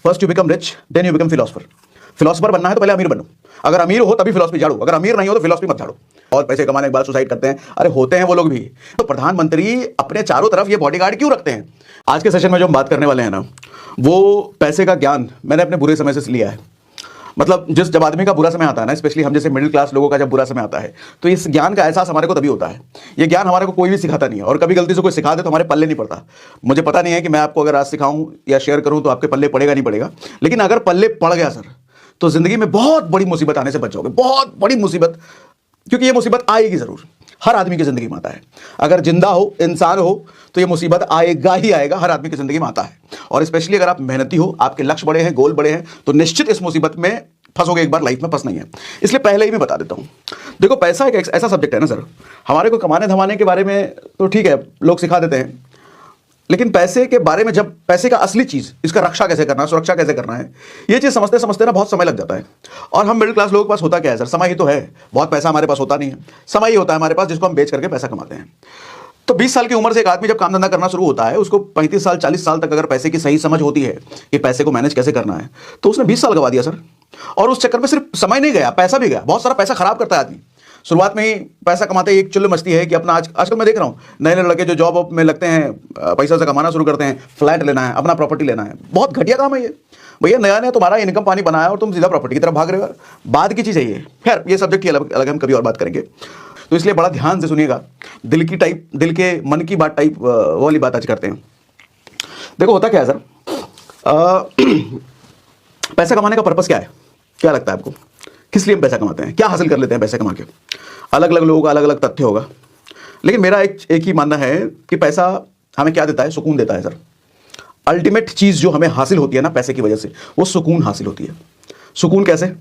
First you become rich then you become philosopher. Philosopher बनना है तो पहले अमीर बनो। अगर अमीर हो तभी फिलोसफी झाड़ो, अगर अमीर नहीं हो तो फिलोसफी मत झाड़ो। और पैसे कमाने के बाद सुसाइड करते हैं, अरे होते हैं वो लोग भी। तो प्रधानमंत्री अपने चारों तरफ ये बॉडीगार्ड क्यों रखते हैं? आज के सेशन में जो हम बात करने वाले हैं ना, वो पैसे का ज्ञान मैंने अपने बुरे समय से लिया है। मतलब जब आदमी का बुरा समय आता है ना, स्पेशली हम जैसे मिडिल क्लास लोगों का जब बुरा समय आता है, तो इस ज्ञान का एहसास हमारे को तभी होता है। ये ज्ञान हमारे को कोई भी सिखाता नहीं है, और कभी गलती से कोई सिखा दे तो हमारे पल्ले नहीं पड़ता। मुझे पता नहीं है कि मैं आपको अगर आज सिखाऊं या शेयर करूं तो आपके पल्ले पड़ेगा नहीं पड़ेगा, लेकिन अगर पल्ले पड़ गया सर, तो जिंदगी में बहुत बड़ी मुसीबत आने से बच जाओगे, बहुत बड़ी मुसीबत। क्योंकि ये मुसीबत आएगी जरूर, हर आदमी की जिंदगी में आता है। अगर जिंदा हो, इंसान हो, तो ये मुसीबत आएगा ही आएगा, हर आदमी की जिंदगी में आता है। और स्पेशली अगर आप मेहनती हो, आपके लक्ष्य बड़े हैं, गोल बड़े हैं, तो निश्चित इस मुसीबत में फंसोगे एक बार, लाइफ में फंस नहीं है। इसलिए पहले ही मैं बता देता हूं। देखो, पैसा एक ऐसा सब्जेक्ट है ना सर, हमारे को कमाने धमाने के बारे में तो ठीक है, लोग सिखा देते हैं, लेकिन पैसे के बारे में, जब पैसे का असली चीज, इसका रक्षा कैसे करना है, सुरक्षा कैसे करना है, ये चीज समझते समझते ना बहुत समय लग जाता है। और हम मिडिल क्लास लोगों के पास होता क्या है सर? समय ही तो है, बहुत पैसा हमारे पास होता नहीं है, समय ही होता है हमारे पास, जिसको हम बेच करके पैसा कमाते हैं। तो 20 साल की उम्र से एक आदमी जब काम धंधा करना शुरू होता है, उसको 35 साल 40 साल तक अगर पैसे की सही समझ होती है कि पैसे को मैनेज कैसे करना है, तो उसने 20 साल गवा दिया सर। और उस चक्कर में सिर्फ समय नहीं गया, पैसा भी गया। बहुत सारा पैसा खराब करता है आदमी। शुरुआत में ही पैसा कमाते ही एक चुल्ल मचती है कि अपना आजकल मैं देख रहा हूँ नए नए लड़के जो जॉब में लगते हैं, पैसा से कमाना शुरू करते हैं, फ्लैट लेना है, अपना प्रॉपर्टी लेना है। बहुत घटिया काम है ये भैया। नया नया तुम्हारा इनकम पानी बनाया और तुम सीधा प्रॉपर्टी की तरफ भाग रहे हो। बाद की चीज़ है ये। खैर, ये सब्जेक्ट ही अलग हम कभी और बात करेंगे। तो इसलिए बड़ा ध्यान से सुनिएगा, दिल के मन की बात टाइप वो वाली बात आज करते हैं। देखो, होता क्या है सर, पैसा कमाने का पर्पस क्या है? क्या लगता है आपको? किस लिए हम पैसा कमाते हैं? क्या हासिल कर लेते हैं पैसा कमा के? अलग अलग लोगों का अलग अलग तथ्य होगा, लेकिन मेरा एक ही मानना है कि पैसा हमें क्या देता है? सुकून देता है सर। अल्टीमेट चीज़ जो हमें हासिल होती है ना पैसे की वजह से, वो सुकून हासिल होती है। सुकून कैसे?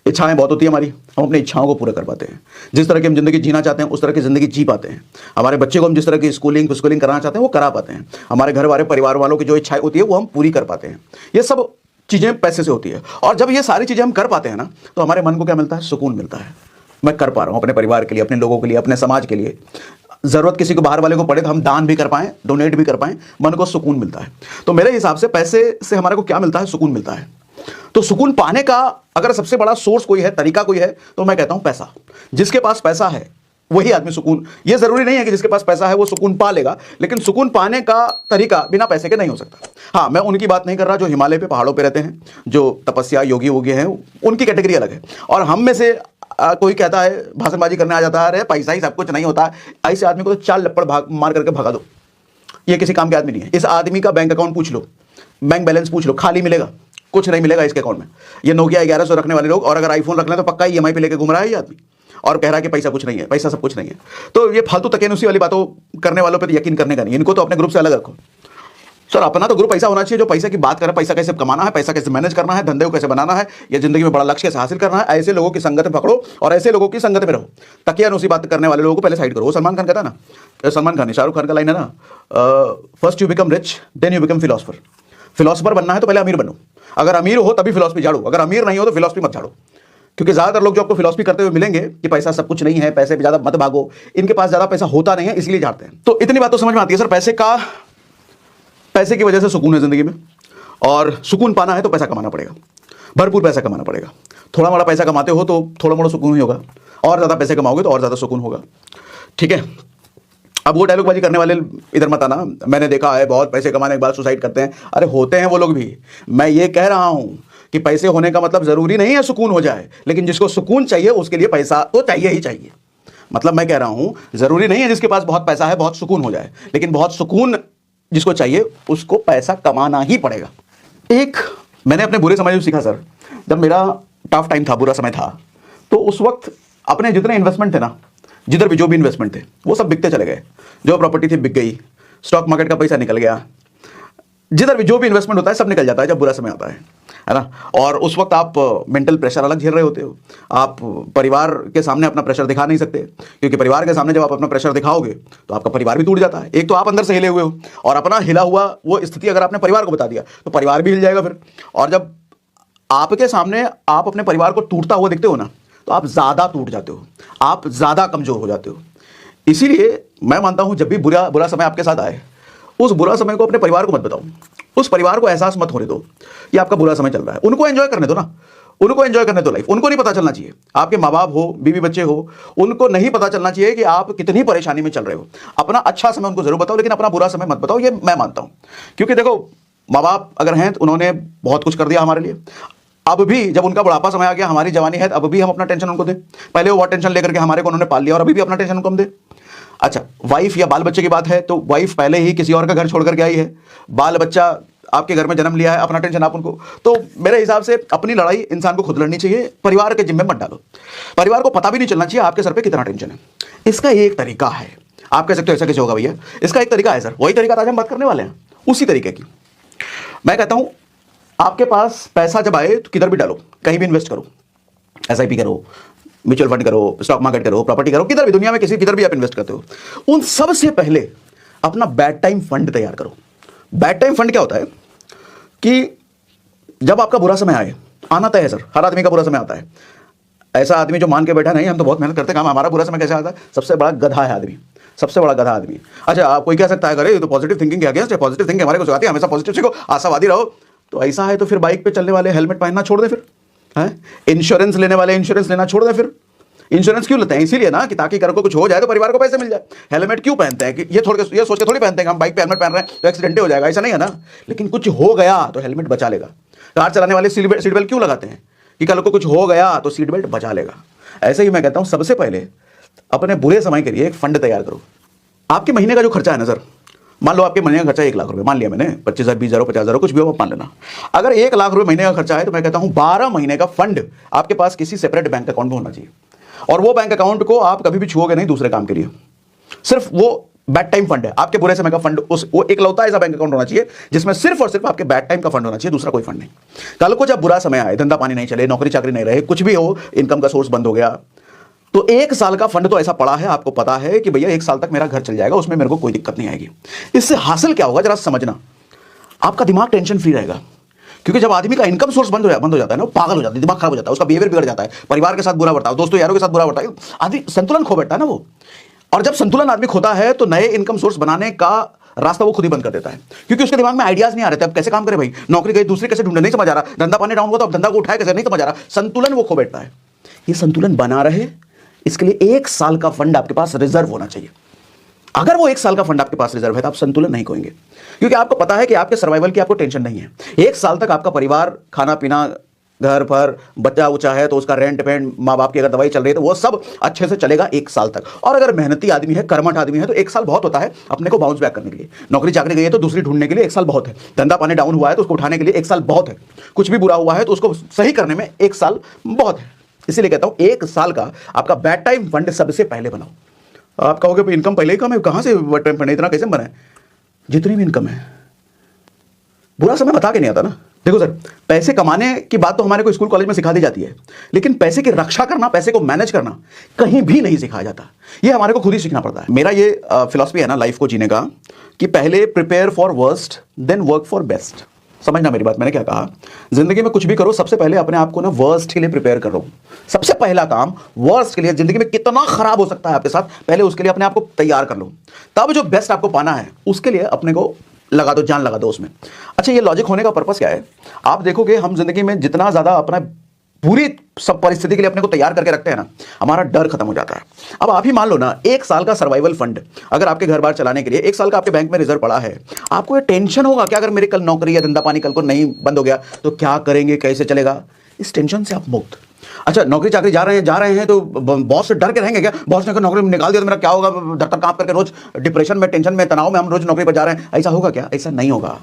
इच्छाएं बहुत होती है हमारी, हम अपनी इच्छाओं को पूरा कर पाते हैं। जिस तरह की हम जिंदगी जीना चाहते हैं उस तरह की जिंदगी जी पाते हैं। हमारे बच्चे को हम जिस तरह की स्कूलिंग कराना चाहते हैं वो करा पाते हैं। हमारे घर वाले परिवार वालों की जो इच्छाएं होती है वो हम पूरी कर पाते हैं। ये सब चीज़ें पैसे से होती है। और जब ये सारी चीज़ें हम कर पाते हैं ना, तो हमारे मन को क्या मिलता है? सुकून मिलता है। मैं कर पा रहा हूँ अपने परिवार के लिए, अपने लोगों के लिए, अपने समाज के लिए। ज़रूरत किसी को बाहर वाले को पड़े तो हम दान भी कर पाएँ, डोनेट भी कर पाएँ, मन को सुकून मिलता है। तो मेरे हिसाब से पैसे से हमारे को क्या मिलता है? सुकून मिलता है। तो सुकून पाने का अगर सबसे बड़ा सोर्स कोई है, तरीका कोई है, तो मैं कहता हूं पैसा। जिसके पास पैसा है वही आदमी सुकून, ये जरूरी नहीं है कि जिसके पास पैसा है वो सुकून पा लेगा, लेकिन सुकून पाने का तरीका बिना पैसे के नहीं हो सकता। हाँ, मैं उनकी बात नहीं कर रहा जो हिमालय पे पहाड़ों पे रहते हैं, जो तपस्या योगी वोगी हैं, उनकी कैटेगरी अलग है। और हम में से कोई कहता है, भाषणबाजी करने आ जाता है, अरे पैसा ही सब कुछ नहीं होता, ऐसे आदमी को तो 4 लप्पड़ मार करके भगा दो। ये किसी काम के आदमी नहीं है। इस आदमी का बैंक अकाउंट पूछ लो, बैंक बैलेंस पूछ लो, खाली मिलेगा, कुछ नहीं मिलेगा इसके अकाउंट में। ये नोकिया 1100 रखने वाले लोग, और अगर आईफोन रख लें तो पक्का EMI पे लेके घूम रहा है ये आदमी, और कह रहा है कि पैसा कुछ नहीं है, पैसा सब कुछ नहीं है। तो ये फालतू तकेनुसी वाली बातों करने वालों पे तो यकीन करने का नहीं। इनको तो अपने ग्रुप से अलग रखो सर। अपना तो ग्रुप ऐसा होना चाहिए जो पैसे की बात करे, पैसा कैसे कमाना है, पैसा कैसे मैनेज करना है, धंधे को कैसे बनाना है, ये जिंदगी में बड़ा लक्ष्य कैसे हासिल करना है। ऐसे लोगों की संगत में पकड़ो और ऐसे लोगों की संगत में रहो। तकियानुसी बात करने वाले लोगों को पहले साइड करो। वो सलमान खान कहता है ना, सलमान खान, शाहरुख खान का लाइन है ना, first you become rich then you become philosopher. Philosopher बनना है तो पहले अमीर बनो। अगर अमीर हो तभी फिलोसफी झाड़ो, अगर अमीर नहीं हो तो फिलोसफी मत झाड़ो। क्योंकि ज्यादातर लोग जो आपको फिलोसफी करते हुए मिलेंगे कि पैसा सब कुछ नहीं है, पैसे पे ज्यादा मत भागो, इनके पास ज्यादा पैसा होता नहीं है, इसलिए झाड़ते हैं। तो इतनी बात तो समझ में आती है सर, पैसे की वजह से सुकून है जिंदगी में। और सुकून पाना है तो पैसा कमाना पड़ेगा, भरपूर पैसा कमाना पड़ेगा। थोड़ा मोड़ा पैसा कमाते हो तो थोड़ा मोड़ा सुकून ही होगा, और ज्यादा पैसे कमाओगे तो और ज्यादा सुकून होगा। ठीक है, अब वो डायलॉगबाजी करने वाले इधर मत आना। मैंने देखा है बहुत पैसे कमाने के बाद सुसाइड करते हैं, अरे होते हैं वो लोग भी। मैं ये कह रहा हूं कि पैसे होने का मतलब जरूरी नहीं है सुकून हो जाए, लेकिन जिसको सुकून चाहिए उसके लिए पैसा तो चाहिए ही चाहिए। मतलब मैं कह रहा हूं जरूरी नहीं है जिसके पास बहुत पैसा है बहुत सुकून हो जाए, लेकिन बहुत सुकून जिसको चाहिए उसको पैसा कमाना ही पड़ेगा। एक मैंने अपने बुरे समय में सीखा सर, जब मेरा टफ टाइम था, बुरा समय था, तो उस वक्त अपने जितने इन्वेस्टमेंट थे ना, जिधर भी जो भी इन्वेस्टमेंट थे वो सब बिकते चले गए। जो प्रॉपर्टी थी बिक गई, स्टॉक मार्केट का पैसा निकल गया, जिधर भी जो भी इन्वेस्टमेंट होता है सब निकल जाता है जब बुरा समय आता है ना। और उस वक्त आप मेंटल प्रेशर अलग झेल रहे होते हो। आप परिवार के सामने अपना प्रेशर दिखा नहीं सकते, क्योंकि परिवार के सामने जब आप अपना प्रेशर दिखाओगे तो आपका परिवार भी टूट जाता है। एक तो आप अंदर से हिले हुए हो, और अपना हिला हुआ वो स्थिति अगर आपने परिवार को बता दिया तो परिवार भी हिल जाएगा फिर। और जब आपके सामने आप अपने परिवार को टूटता हुआ देखते हो ना, तो आप ज़्यादा टूट जाते हो, आप ज़्यादा कमज़ोर हो जाते हो। इसीलिए मैं मानता हूँ जब भी बुरा समय आपके साथ आए, उस बुरा समय को अपने परिवार को मत बताओ, उस परिवार को एहसास मत होने दो कि आपका बुरा समय चल रहा है। उनको एंजॉय करने दो ना, उनको एंजॉय करने दो लाइफ। उनको नहीं पता चलना चाहिए, आपके माँ बाप हो, बीवी बच्चे हो, उनको नहीं पता चलना चाहिए कि आप कितनी परेशानी में चल रहे हो। अपना अच्छा समय उनको जरूर बताओ, लेकिन अपना बुरा समय मत बताओ, ये मैं मानता हूं। क्योंकि देखो, माँ बाप अगर हैं तो उन्होंने बहुत कुछ कर दिया हमारे लिए। अब भी जब उनका बुढ़ापा समय आ गया, हमारी जवानी है, अब भी हम अपना टेंशन उनको दें। पहले वो बहुत टेंशन लेकर के हमारे को उन्होंने पाल लिया, और अभी भी अपना टेंशन उनको हम दें। अच्छा, वाइफ या बाल बच्चे की बात है तो वाइफ पहले ही किसी और का घर छोड़ करके आई है, बाल बच्चा आपके घर में जन्म लिया है, अपना टेंशन आप उनको। तो मेरे हिसाब से अपनी लड़ाई इंसान को खुद लड़नी चाहिए, परिवार के जिम्मे मत डालो। परिवार को पता भी नहीं चलना चाहिए आपके सर पे कितना टेंशन है। इसका एक तरीका है, आप कह सकते हो ऐसा कैसे होगा भैया, इसका एक तरीका है सर, वही तरीका आज हम बात करने वाले हैं, उसी तरीके की। मैं कहता हूं आपके पास पैसा जब आए तो किधर भी डालो, कहीं भी इन्वेस्ट करो, SIP करो, म्यूचुअल फंड करो, स्टॉक मार्केट करो, प्रॉपर्टी करो, किधर भी दुनिया में किधर भी आप इन्वेस्ट करते हो, उन सबसे पहले अपना बैड टाइम फंड तैयार करो। बैड टाइम फंड क्या होता है कि जब आपका बुरा समय आए, आना तय है सर, हर आदमी का बुरा समय आता है। ऐसा आदमी जो मान के बैठा नहीं हम तो बहुत मेहनत करते हैं, हमारा बुरा समय कैसे आता है, सबसे बड़ा गधा है आदमी, सबसे बड़ा गधा आदमी। अच्छा, आप कोई कह सकता है अरे ये तो पॉजिटिव थिंकिंग के अगेंस्ट है, पॉजिटिव थिंकिंग हमारे को सिखाती है, हमेशा पॉजिटिव सीखो, आशावादी रहो। तो ऐसा है तो फिर बाइक पे चलने वाले हेलमेट पहनना छोड़ दे, फिर है इंश्योरेंस लेने वाले इंश्योरेंस लेना छोड़ दे। फिर इंश्योरेंस क्यों लेते हैं, इसीलिए ना कि ताकि घर को कुछ हो जाए तो परिवार को पैसे मिल जाए। हेलमेट क्यों पहनते हैं कि ये सोच के थोड़ी पहनते हैं हम बाइक पे हेलमेट पहन रहे हैं तो एक्सीडेंट हो जाएगा, ऐसा नहीं है ना। लेकिन कुछ हो गया तो हेलमेट बचा लेगा। कार चलाने वाले सीट बेल्ट क्यों लगाते हैं कि कल को कुछ हो गया तो सीट बेल्ट बचा लेगा। ऐसे ही मैं कहता हूं सबसे पहले अपने बुरे समय के लिए एक फंड तैयार करो। आपके महीने का जो खर्चा है ना सर, मान लो आपके महीने का खर्चा 1 लाख रुपए, मान लिया मैंने, 25,000, 20,000, 50,000 कुछ भी हो मान लेना। अगर 1 लाख रुपए महीने का खर्चा है तो मैं कहता हूं 12 महीने का फंड आपके पास किसी सेपरेट बैंक अकाउंट में होना चाहिए, और वो बैंक अकाउंट को आप कभी भी छुओगे नहीं दूसरे काम के लिए। सिर्फ वो बैड टाइम फंड है, आपके बुरे समय का फंड, वो एकलौता ऐसा बैंक अकाउंट होना चाहिए जिसमें सिर्फ और सिर्फ आपके बैड टाइम का फंड होना चाहिए, दूसरा कोई फंड नहीं। कल को जब बुरा समय आए, धंधा पानी नहीं चले, नौकरी चाकरी नहीं रहे, कुछ भी हो, इनकम का सोर्स बंद हो गया, तो 1 साल का फंड तो ऐसा पड़ा है, आपको पता है कि भैया 1 साल तक मेरा घर चल जाएगा, उसमें मेरे को कोई दिक्कत नहीं आएगी। इससे हासिल क्या होगा जरा समझना, आपका दिमाग टेंशन फ्री रहेगा। क्योंकि जब आदमी का इनकम सोर्स बंद हो जाता है ना, वो पागल हो जाता है, दिमाग खराब हो जाता है, उसका बिहेवियर बिगड़ जाता है, परिवार के साथ बुरा बर्ताव, दोस्तों यारों के साथ बुरा बर्ताव, आदमी संतुलन खो बैठता है ना वो। और जब संतुलन आदमी खोता है तो नए इनकम सोर्स बनाने का रास्ता वो खुद ही बंद कर देता है, क्योंकि उसके दिमाग में आइडियाज नहीं आ रहे थे। अब कैसे काम करे भाई, नौकरी गई दूसरी कैसे ढूंढे, नहीं समझ आ रहा, धंधा पानी डाउन हुआ तो अब धंधा को उठाए कैसे, नहीं समझ आ रहा, संतुलन वो खो बैठता है। ये संतुलन बना रहे इसके लिए 1 साल का फंड आपके पास रिजर्व होना चाहिए। अगर वो 1 साल का फंड आपके पास रिजर्व है तो आप संतुलन नहीं खोएंगे, क्योंकि आपको पता है कि आपके सर्वाइवल की आपको टेंशन नहीं है। 1 साल तक आपका परिवार, खाना पीना, घर पर, बच्चा उच्चा है तो उसका रेंट पेंट, माँ बाप की अगर दवाई चल रही है तो वो सब अच्छे से चलेगा 1 साल तक। और अगर मेहनती आदमी है, कर्मठ आदमी है तो 1 साल बहुत होता है अपने को बाउंस बैक करने के लिए। नौकरी चाकरी गई है तो दूसरी ढूंढने के लिए 1 साल बहुत है। धंधा पानी डाउन हुआ है तो उसको उठाने के लिए 1 साल बहुत है। कुछ भी बुरा हुआ है तो उसको सही करने में 1 साल बहुत है। इसीलिए कहता हूं 1 साल का आपका बैड टाइम फंड सबसे पहले बनाओ। आप कहोगे इनकम पहले ही कम है, कहां से बैड टाइम फंड इतना कैसे बनाए, जितनी भी इनकम है। बुरा समय बता के नहीं आता ना। देखो सर, पैसे कमाने की बात तो हमारे को स्कूल कॉलेज में सिखा दी जाती है, लेकिन पैसे की रक्षा करना, पैसे को मैनेज करना कहीं भी नहीं सिखाया जाता। ये हमारे को खुद ही सीखना पड़ता है। मेरा ये फिलॉसफी है ना लाइफ को जीने का कि पहले prepare for worst then work for best. समझना मेरी बात, मैंने क्या कहा, जिंदगी में कुछ भी करो सबसे पहले अपने आप को ना वर्स्ट के लिए प्रिपेयर करो। सबसे पहला काम वर्स्ट के लिए, जिंदगी में कितना खराब हो सकता है आपके साथ, पहले उसके लिए अपने आप को तैयार कर लो। तब जो बेस्ट आपको पाना है उसके लिए अपने को लगा दो, जान लगा दो उसमें। अच्छा, ये लॉजिक होने का पर्पस क्या है, आप देखोगे हम जिंदगी में जितना ज्यादा अपना पूरी सब परिस्थिति के लिए अपने को तैयार करके रखते हैं ना, हमारा डर खत्म हो जाता है। अब आप ही मान लो ना, 1 साल का सर्वाइवल फंड अगर आपके घर बार चलाने के लिए 1 साल का आपके बैंक में रिजर्व पड़ा है, आपको ये टेंशन होगा कि अगर मेरी कल नौकरी या धंधा पानी कल को नहीं बंद हो गया तो क्या करेंगे, कैसे चलेगा, इस टेंशन से आप मुक्त। अच्छा, नौकरी चाकरी जा रहे हैं तो बॉस से डर के रहेंगे क्या, बॉस ने अगर नौकरी निकाल दिया तो मेरा क्या होगा, दफ्तर काम करके रोज डिप्रेशन में, टेंशन में, तनाव में हम रोज नौकरी पर जा रहे हैं, ऐसा होगा क्या, ऐसा नहीं होगा।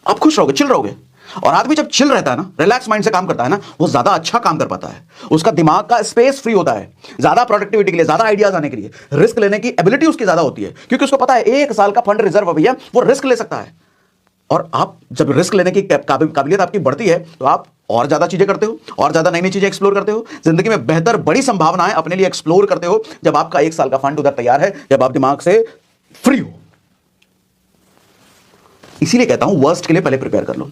आप खुश रहोगे, चिल रहोगे। और आदमी जब चिल रहता है ना, रिलैक्स माइंड से काम करता है ना, वो ज्यादा अच्छा काम कर पाता है, उसका दिमाग का स्पेस फ्री होता है, ज्यादा प्रोडक्टिविटी के लिए, ज्यादा आइडियाज आने के लिए, रिस्क लेने की एबिलिटी उसकी ज्यादा होती है, क्योंकि उसको पता है 1 साल का फंड रिजर्व भैया, वो रिस्क ले सकता है। और आप जब रिस्क लेने की काबिलियत आपकी बढ़ती है तो आप और ज्यादा चीजें करते हो, और ज्यादा नई नई चीजें एक्सप्लोर करते हो, जिंदगी में बेहतर बड़ी संभावनाएं अपने लिए एक्सप्लोर करते हो जब आपका 1 साल का फंड उधर तैयार है, जब आप दिमाग से फ्री हो। इसीलिए कहता हूं वर्स्ट के लिए पहले प्रिपेयर कर लो।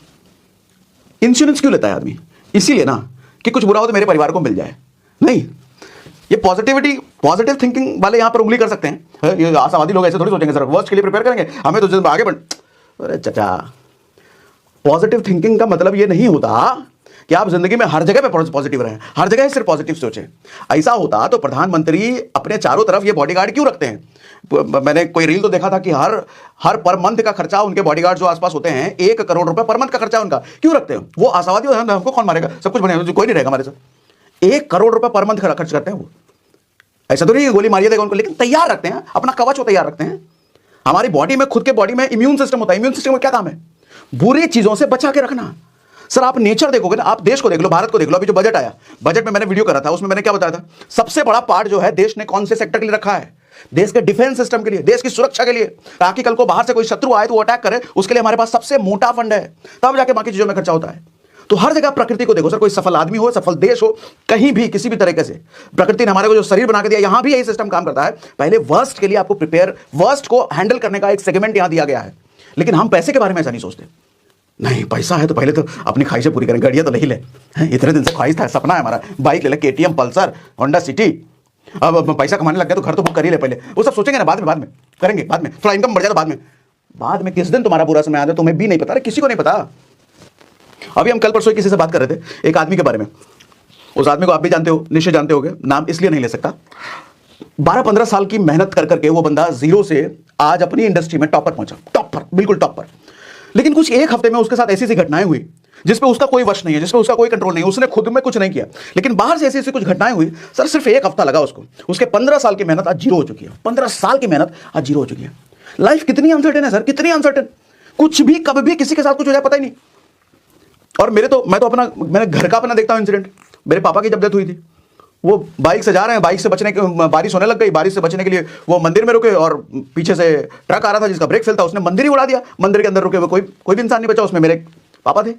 इंश्योरेंस क्यों लेता है आदमी, इसीलिए ना कि कुछ बुरा हो तो मेरे परिवार को मिल जाए, नहीं, ये पॉजिटिव थिंकिंग वाले यहां पर उंगली कर सकते हैं। ये आशावादी लोग ऐसे थोड़ी सोचेंगे सर वर्स्ट के लिए प्रिपेयर करेंगे, हमें तो आगे बढ़। अरे चाचा, पॉजिटिव थिंकिंग का मतलब ये नहीं होता कि आप जिंदगी में हर जगह पे पॉजिटिव रहें, हर जगह सिर्फ पॉजिटिव सोचें। ऐसा होता तो प्रधानमंत्री अपने चारों तरफ ये बॉडीगार्ड क्यों रखते हैं? मैंने कोई रील तो देखा था कि हर पर मंथ का खर्चा उनके बॉडीगार्ड जो आसपास होते हैं 1 करोड़ रुपए पर मंथ का खर्चा उनका क्यों रखते हैं? वो आशावादी होते हैं, हमको कौन मारेगा, सब कुछ बनेगा, कोई नहीं रहेगा हमारे साथ। 1 करोड़ रुपए पर मंथ खर्च करते हैं वो। ऐसा तो नहीं गोली मारिए देगा उनको, लेकिन तैयार रखते हैं, अपना कवच वो तैयार रखते हैं। हमारी बॉडी में, खुद के बॉडी में इम्यून सिस्टम होता है। इम्यून सिस्टम का क्या काम है? बुरी चीजों से बचा के रखना। सर आप नेचर देखोगे ना, आप देश को देख लो, भारत को देख लो। अभी जो बजट आया, बजट में मैंने वीडियो करा था, उसमें मैंने क्या बताया था? सबसे बड़ा पार्ट जो है देश ने कौन से सेक्टर के लिए रखा है? देश के डिफेंस सिस्टम के लिए, देश की सुरक्षा के लिए, ताकि कल को बाहर से कोई शत्रु आए तो वो अटैक करे, उसके लिए हमारे पास सबसे मोटा फंड है। तब जाके बाकी चीजों में खर्चा होता है। तो हर जगह प्रकृति को देखो सर, कोई सफल आदमी हो, सफल देश हो, कहीं भी किसी भी तरीके से प्रकृति ने हमारे को जो शरीर बना के दिया, यहां भी यही सिस्टम काम करता है। पहले वर्स्ट के लिए आपको प्रिपेयर, वर्स्ट को हैंडल करने का एक सेगमेंट यहां दिया गया है। लेकिन हम पैसे के बारे में ऐसा नहीं सोचते। नहीं, पैसा है तो पहले तो अपनी ख्वाहिशें पूरी करें, गाड़ियां तो नहीं ले, इतने दिन से ख्वाहिश था, सपना है हमारा, बाइक ले ले, KTM, पल्सर, होंडा सिटी। अब पैसा कमाने लग गया तो घर तो बुक कर ही ले पहले, वो सब सोचेंगे ना, बाद में करेंगे, बाद में थोड़ा इनकम बढ़ जाए तो बाद में किस दिन तुम्हारा बुरा समय आ जाए तुम्हें भी नहीं पता, किसी को नहीं पता। अभी हम कल परसों किसी से बात कर रहे थे, एक आदमी के बारे में। उस आदमी को आप भी जानते हो, निश्चय जानते होगे, नाम इसलिए नहीं ले सकता। 12-15 साल की मेहनत कर करके वो बंदा जीरो से आज अपनी इंडस्ट्री में टॉपर पहुंचा, टॉपर, बिल्कुल टॉपर। लेकिन कुछ एक हफ्ते में उसके साथ ऐसी घटनाएं हुई जिसपे उसका कोई वश नहीं है, जिसपे उसका कोई कंट्रोल नहीं है, उसने खुद में कुछ नहीं किया, लेकिन बाहर से ऐसी कुछ घटनाएं हुई। सर सिर्फ 1 हफ्ता लगा उसको, उसके 15 साल की मेहनत आज जीरो हो चुकी है। 15 साल की मेहनत आज जीरो हो चुकी है। लाइफ कितनी अनसर्टेन है सर, कितनी अनसर्टेन। कुछ भी कभी भी किसी के साथ कुछ हो जाए पता ही नहीं। और मैं तो मैंने घर का अपना देखता हूं इंसिडेंट। मेरे पापा की जब डेथ हुई थी, वो बाइक से जा रहे हैं, बाइक से बचने के, बारिश होने लग गई, बारिश से बचने के लिए वो मंदिर में रुके और पीछे से ट्रक आ रहा था जिसका ब्रेक फेल था, उसने मंदिर ही उड़ा दिया। मंदिर के अंदर रुके हुए कोई भी इंसान नहीं बचा, उसमें मेरे पापा थे।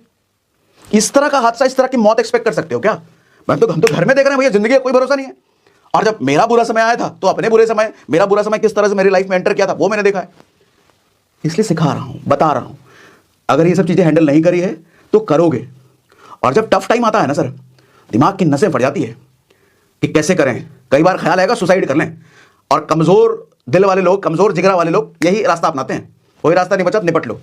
इस तरह का हादसा, इस तरह की मौत एक्सपेक्ट कर सकते हो क्या? हम तो घर में देख रहे हैं भैया, जिंदगी का कोई भरोसा नहीं है। और जब मेरा बुरा समय आया था तो अपने मेरा बुरा समय किस तरह से मेरी लाइफ में एंटर किया था वो मैंने देखा है। इसलिए सिखा रहा हूं, बता रहा हूं, अगर ये सब चीजें हैंडल नहीं करी है तो करोगे। और जब टफ टाइम आता है ना सर, दिमाग की नसें फट जाती है कि कैसे करें। कई बार ख्याल आएगा सुसाइड कर लें, और कमजोर दिल वाले लोग, कमजोर जिगरा वाले लोग यही रास्ता अपनाते हैं। कोई रास्ता नहीं बचा, निपट लो।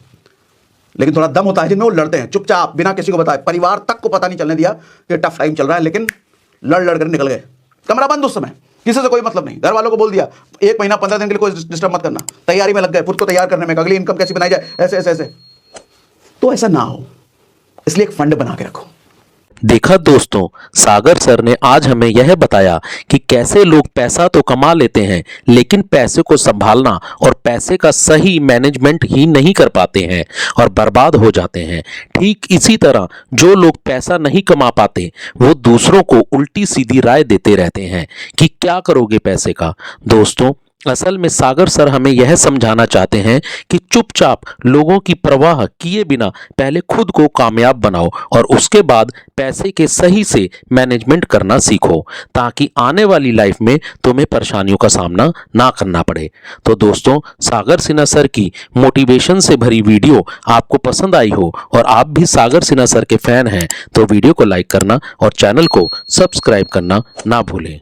लेकिन थोड़ा दम होता है जिनमें, वो लड़ते हैं चुपचाप, बिना किसी को बताए, परिवार तक को पता नहीं चलने दिया कि टफ टाइम चल रहा है, लेकिन लड़ कर निकल गए। कमरा बंद, उस समय किसी से कोई मतलब नहीं, घर वालों को बोल दिया 1 महीना 15 दिन के लिए कोई डिस्टर्ब मत करना, तैयारी में लग गए, खुद को तैयार करने में, अगली इनकम कैसे बनाई जाए, ऐसे। तो ऐसा ना हो, इसलिए एक फंड बना के रखो। देखा दोस्तों, सागर सर ने आज हमें यह बताया कि कैसे लोग पैसा तो कमा लेते हैं लेकिन पैसे को संभालना और पैसे का सही मैनेजमेंट ही नहीं कर पाते हैं और बर्बाद हो जाते हैं। ठीक इसी तरह जो लोग पैसा नहीं कमा पाते वो दूसरों को उल्टी सीधी राय देते रहते हैं कि क्या करोगे पैसे का। दोस्तों, असल में सागर सर हमें यह समझाना चाहते हैं कि चुपचाप लोगों की परवाह किए बिना पहले खुद को कामयाब बनाओ और उसके बाद पैसे के सही से मैनेजमेंट करना सीखो, ताकि आने वाली लाइफ में तुम्हें परेशानियों का सामना ना करना पड़े। तो दोस्तों, सागर सिन्हा सर की मोटिवेशन से भरी वीडियो आपको पसंद आई हो और आप भी सागर सिन्हा सर के फैन हैं तो वीडियो को लाइक करना और चैनल को सब्सक्राइब करना ना भूलें।